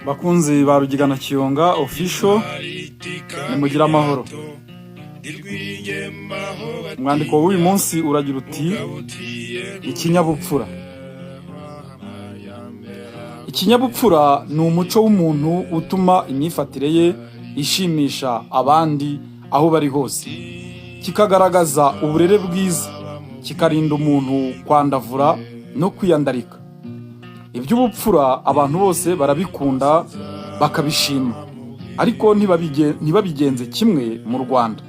bakunzi ba Rugigana Kiyonga official nimugira amahoro. Umwandiko w'uyu munsi uragira uti ikinyabupfura. Ikinyabupfura ni umuco w'umuntu utuma imyifatire ye ishimisha abandi aho bari hose, kikagaragaza uburere bwiza, kikarinda umuntu kwandavura no kwiyandarika. Iby'ubupfura abantu bose barabikunda bakabishima, ariko ntibabigenze kimwe mu Rwanda.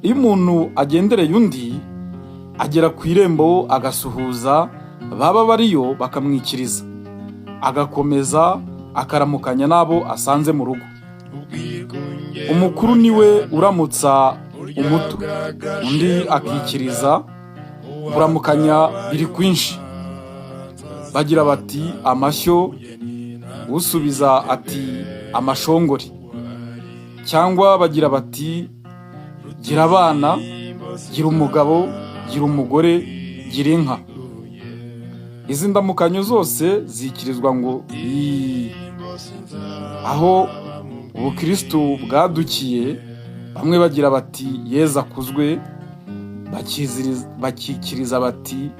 Iyo umuntu agendereye undi agera ku irembo agasuhuza, baba bariyo bakamwikiriza, agakomeza akaramukanya nabo asanze mu rugo. Umukuru niwe uramutsa umuto, undi akikiriza, kuramukanya biri kwinshi. Bagira bati amashyo, usubiza ati amashongori, cyangwa bagira bati gira abana, gira umugabo, gira umugore, gira inka. Izi ndamukanyo zose zikirizwa ngo aho ubukristo bwadukiye, bamwe bagira bati Yezu akuzwe, bakikiriza bati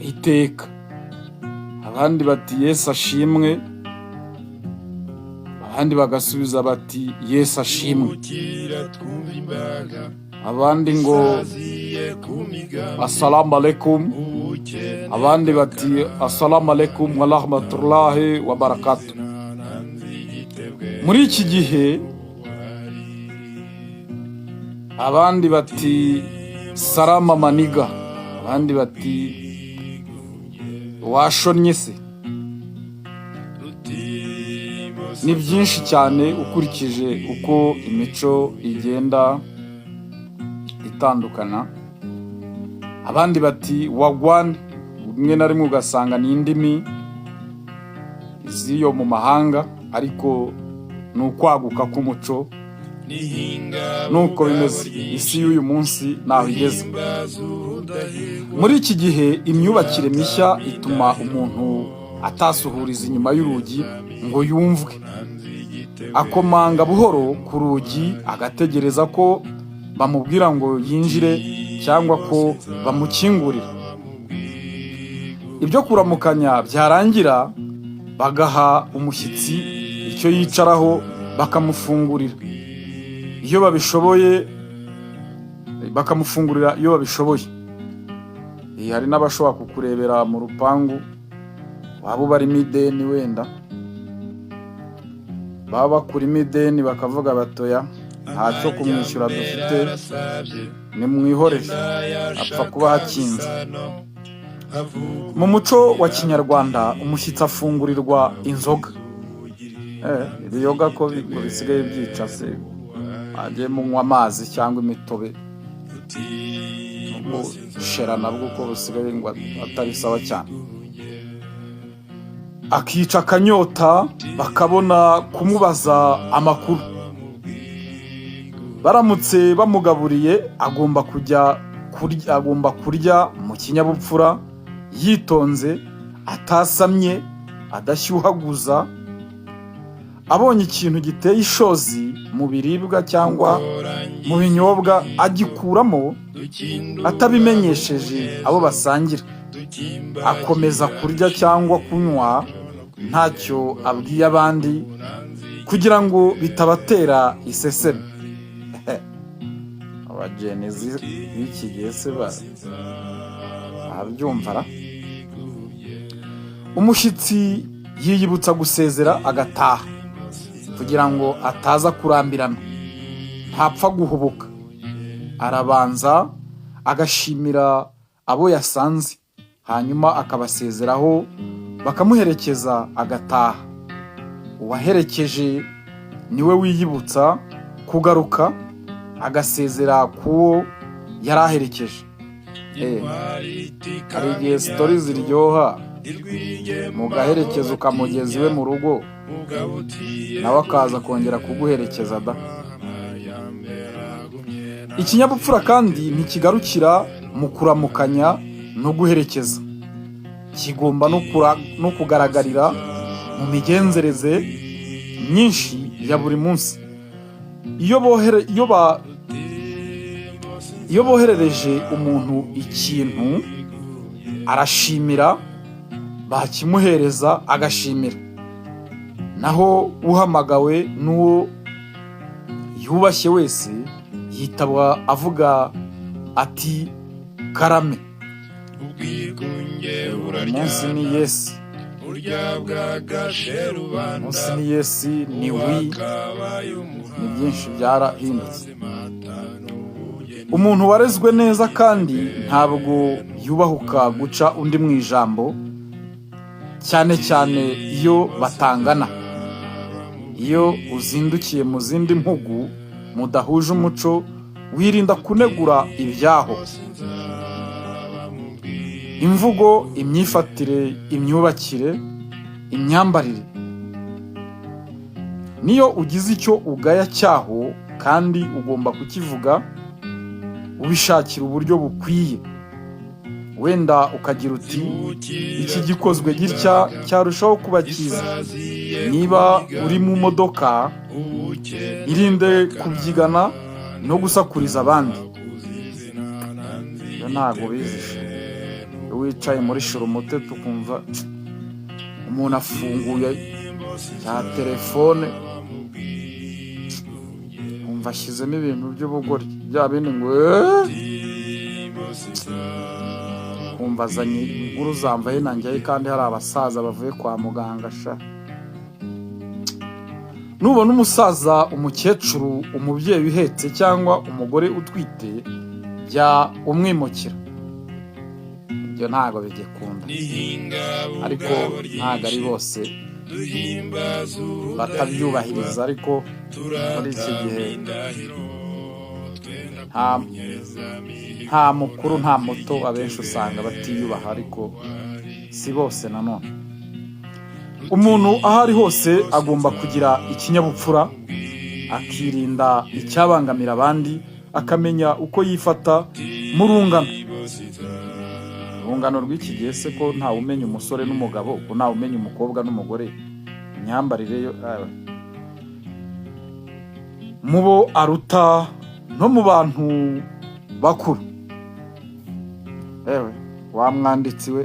iteka, abandi bati Yesu ashimwe, abandi bagasubiza bati Yesu ashimwe, abandi ngo assalamu alaikum, abandi bati assalamu alaikum wa rahmatullahi wa barakatuh. Muri iki gihe abandi bati salama maniga, abandi bati washonnye se. Ni byinshi cyane ukurikije uko imico igenda itandukana. Abandi bati wagwan, rimwe na rimwe ugasanga ni indimi z'iyo mu mahanga, ariko ni ukwaguka k'umuco. Nuko bimeze isi y'uyu munsi naho igeze. Muri iki gihe imyubakire mishya ituma umuntu atasuhuriza inyuma y'urugi ngo yumvwe. Akomanga buhoro ku rugi agategereza ko bamubwira ngo yinjire cyangwa ko bamukingurira. Ibyo kuramukanya byarangira bagaha umushyitsi icyo yicaraho bakamufungurira iyo babishoboye, bakamufungurira iyo babishoboye. Hari n'abashobora kukurebera mu rupangu, waba barimo ideni, wenda baba bakurimo ideni bakavuga batoya ntacyo kumwishyura dufite, nimwihorere, apfa kuba hakinze. Mu muco wa Kinyarwanda umushyitsi afungurirwa inzoga. Ibiyoga ko bisigaye byica se, agiye munywa amazi cyangwa imitobe, gushera nabwo ko busigaye ngo atari sawa cyane. Akica akanyota bakabona kumubaza amakuru. Baramutse bamugaburiye agomba kurya mu kinyabupfura, yitonze, atasamye, adashyuhaguza. Abonye ikintu giteye ishozi mu biribwa cyangwa mu binyobwa agikuramo, atabimenyesheje abo basangira. Akomeza kurya cyangwa kunywa ntacyo abwiye abandi, kugira ngo bitabatera iseseme. Abagenezi b'iki gihe se barabyumvara. Umushyitsi yiyibutsa gusezera agataha kugira ngo ataza kurambirana, ntapfa guhubuka. Arabanza agashimira abo yasanze, hanyuma akabasezeraho bakamuherekeza agataha. Uwaherekeje niwe wiyibutsa kugaruka agasezera kuwo yari aherekeje. Hari igihe sitori ziryoha, mugaherekeza ukamugeza iwe mu rugo, nawe akaza kongera kuguherekeza da. Ikinyabupfura kandi ntikigarukira mu kuramukanya no guherekeza, kigomba no kugaragarira mu migenzereze myinshi ya buri munsi. Iyo boherereje umuntu ikintu arashimira, bakimuhereza agashimira. Naho uhamagawe n'uwo yubashye wese yitaba avuga ati karame. Umunsi ni yesi, umunsi ni yesi, ni wi, ni byinshi byarahindutse. Umuntu warezwe neza kandi ntabwo yubahuka guca undi mu ijambo, cyane cyane iyo batangana. Iyo uzindukiye mu zindi mpugu mudahuje umuco, wirinda kunegura ibyaho. Imvugo, imyifatire, imyubakire, imyambarire. Niyo ugize icyo ugaya cyaho kandi ugomba kukivuga, ubishakira uburyo bukwiye. Wenda ukagira uti iki gikozwe gitya cyarushaho kuba cyiza. Niba uri mu modoka, irinde kubyigana no gusakuriza abandi. Yo ntago bizishe. Wicaye muri shurumuteto tukumva umuntu afunguye ya telefone, umva ashyizemo ibintu by'ubugori bya bindi ngo umva azanye inkuru zamvaye nanjye, kandi hari abasaza bavuye kwa muganga sha. Nubona umusaza, umukecuru, umubyeyi uhetse cyangwa umugore utwite, jya umwimukira. Ibyo ntago bigikunda, ariko ntago ari bose batabyubahiriza. Ariko muri iki gihe nta mukuru nta muto, abenshi usanga batiyubaha, ariko si bose nanone. Umuntu aho ari hose agomba kugira ikinyabupfura, akirinda icyabangamira abandi, akamenya uko yifata mu rungano. Urungano rw'iki gihe se ko ntawe umenya umusore n'umugabo, ko ntawe umenya umukobwa n'umugore. Imyambarire yo mubo aruta no mu bantu bakuru. Ewe wa mwanditsi we,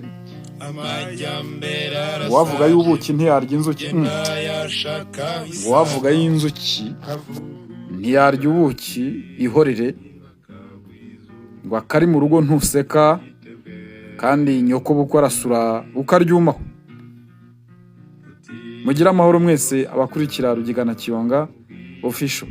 wavuga y'ubuki ntiyarya inzuki. Wavuga y'inzuki ntiyarya ubuki, ihorere. Ngo akari mu rugo ntuseka, kandi nyoko bukwe arasura ukaryumaho. Mugira amahoro mwese abakurikira Rugigana Kiyonga Official.